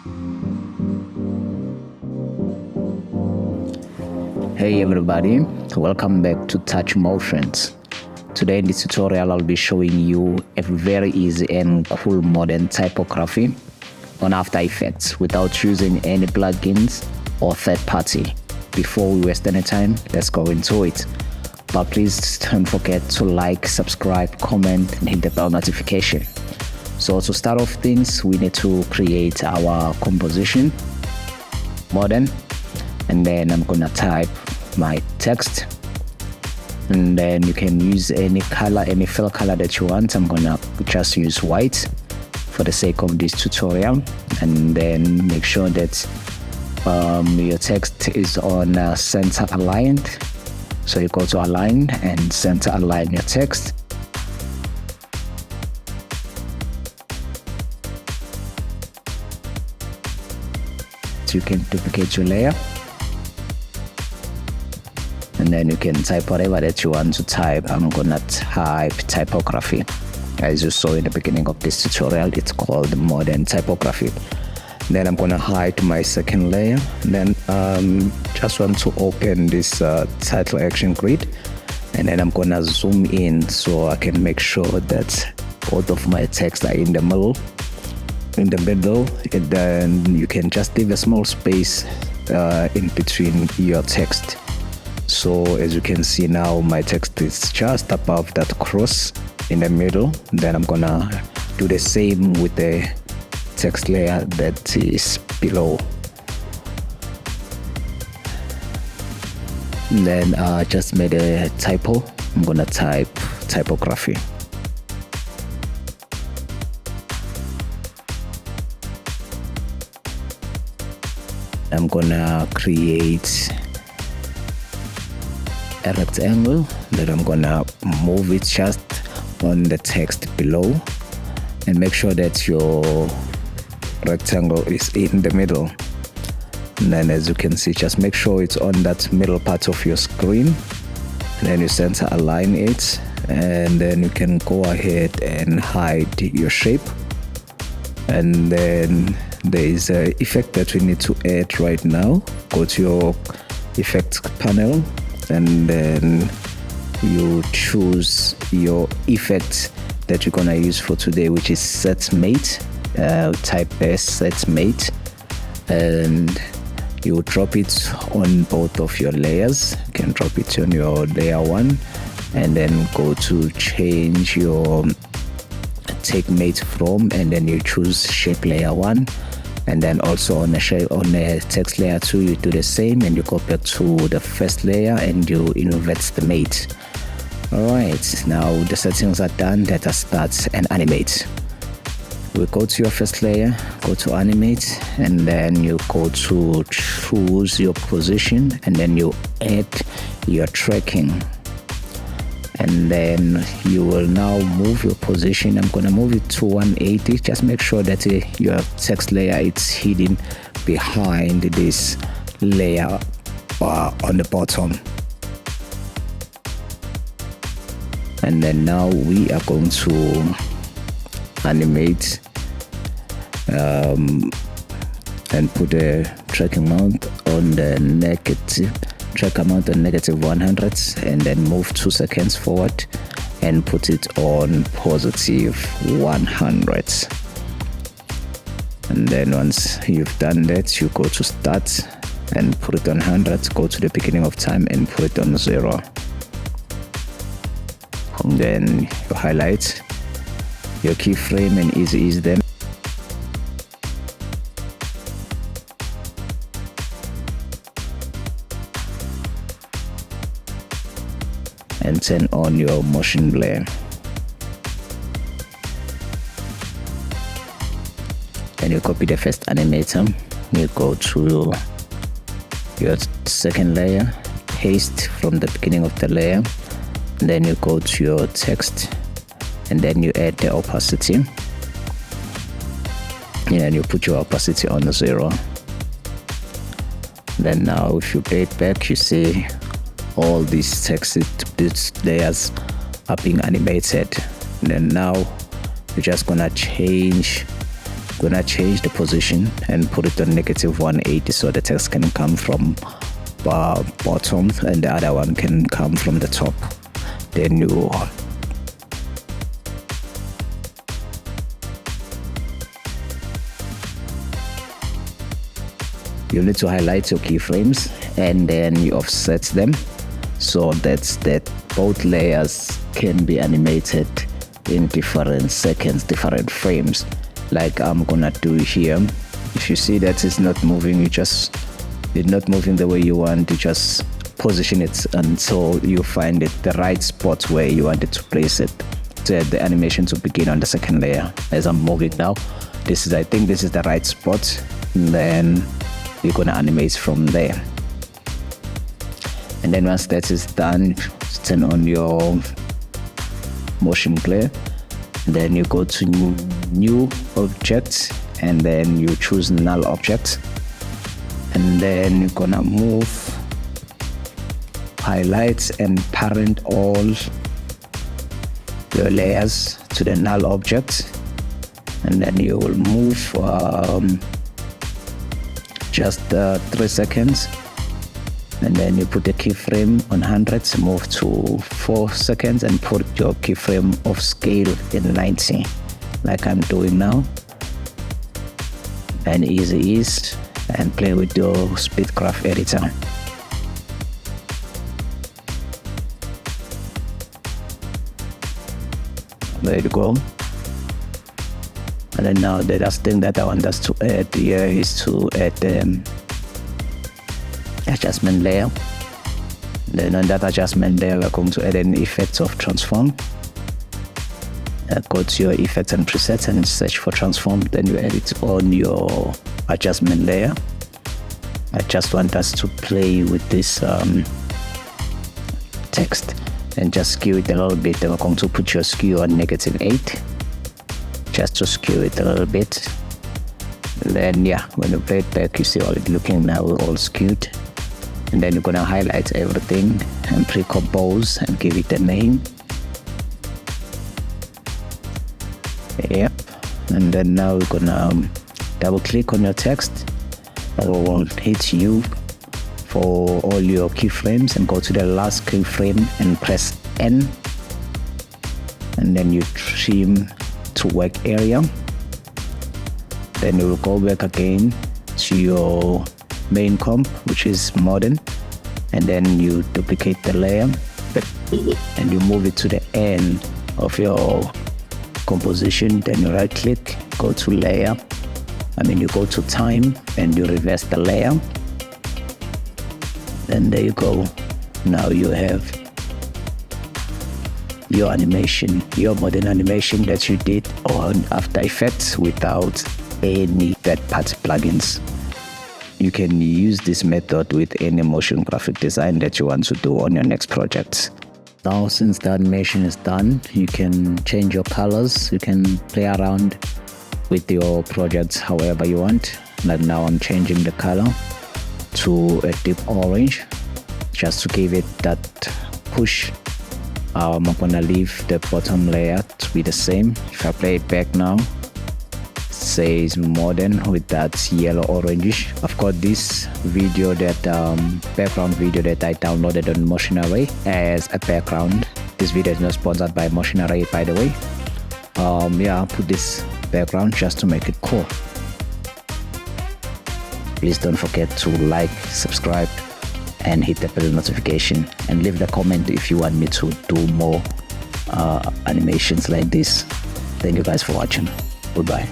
Hey everybody, welcome back to Touch Motions. Today in this tutorial I'll be showing you a very easy and cool modern typography on After Effects without using any plugins or third party. Before we waste any time, let's go into it. But please don't forget to like, subscribe, comment and hit the bell notification. So to start off things, we need to create our composition, modern, and then I'm gonna type my text, and then you can use any color, any fill color that you want. I'm gonna just use white for the sake of this tutorial, and then make sure that your text is on center aligned. So you go to align and center align your text. So you can duplicate your layer, and then you can type whatever that you want to type. I'm gonna type typography. As you saw in the beginning of this tutorial, it's called modern typography. Then I'm gonna hide my second layer. Then just want to open this title action grid, and then I'm gonna zoom in so I can make sure that both of my text are in the middle. And then you can just leave a small space in between your text. So as you can see now, my text is just above that cross in the middle. Then I'm gonna do the same with the text layer that is below. And then I just made a typo. I'm gonna type typography. I'm gonna create a rectangle that I'm gonna move it just on the text below, and make sure that your rectangle is in the middle. And then as you can see, just make sure it's on that middle part of your screen, and then you center align it, and then you can go ahead and hide your shape. And then there is an effect that we need to add right now. Go to your effects panel, and then you choose your effect that you're gonna use for today, which is set mate. Type set mate, and you drop it on both of your layers. You can drop it on your layer 1, and then go to change your take mate from, and then you choose shape layer 1. And then also on the text layer 2, you do the same, and you go back to the first layer and you invert the mate. Alright, now the settings are done. Let us start and animate. We go to your first layer, go to animate, and then you go to choose your position, and then you add your tracking. And then you will now move your position. I'm gonna move it to 180. Just make sure that your text layer is hidden behind this layer on the bottom. And then now we are going to animate and put a tracking mount on the negative. Track amount on -100, and then move 2 seconds forward and put it on +100. And then once you've done that, you go to start and put it on 100, go to the beginning of time and put it on 0. And then you highlight your keyframe and ease them. And turn on your motion blur. Then you copy the first animator, you go to your second layer, paste from the beginning of the layer, and then you go to your text, and then you add the opacity, and then you put your opacity on 0. Then now if you play it back, you see all these text layers are being animated. And then now you're just gonna change gonna change the position and put it on -180 so the text can come from bottom and the other one can come from the top. Then you need to highlight your keyframes and then you offset them so that both layers can be animated in different seconds, different frames, like I'm gonna do here. If you see that it's not moving, it's not moving the way you want, you just position it until you find it the right spot where you want it to place it, to the animation to begin on the second layer. As I'm moving now, I think this is the right spot, and then you're gonna animate from there. And then once that is done, turn on your motion blur, and then you go to new object, and then you choose null object, and then you're gonna move, highlight and parent all your layers to the null object, and then you will move just 3 seconds, and then you put the keyframe on 100, move to 4 seconds and put your keyframe of scale in 90 like I'm doing now, and easy ease, and play with your speed graph editor. There you go. And then now the last thing that I want us to add here is to add the adjustment layer. Then on that adjustment layer, we're going to add an effect of transform. Go to your effects and presets and search for transform. Then you add it on your adjustment layer. I just want us to play with this text and just skew it a little bit. Then we're going to put your skew on -8. Just to skew it a little bit. And then yeah, when you play it back, you see all it looking now all skewed. And then you're gonna highlight everything and pre-compose and give it a name. Yep. And then now we're gonna double click on your text. I will hit U for all your keyframes and go to the last keyframe and press N. And then you trim to work area. Then you will go back again to your main comp, which is modern, and then you duplicate the layer and you move it to the end of your composition. Then you right click, go to layer, you go to time and you reverse the layer. Then there you go. Now you have your animation, your modern animation that you did on After Effects without any third-party plugins. You can use this method with any motion graphic design that you want to do on your next project. Now, since the animation is done, you can change your colors. You can play around with your projects however you want. Like now I'm changing the color to a deep orange just to give it that push. I'm gonna leave the bottom layer to be the same. If I play it back now, it says modern with that yellow orangish. I've got this video, that background video that I downloaded on Motion Array as a background. This video is not sponsored by Motion Array, by the way. Yeah, I'll put this background just to make it cool. Please don't forget to like, subscribe, and hit the bell notification, and leave the comment if you want me to do more animations like this. Thank you guys for watching. Goodbye.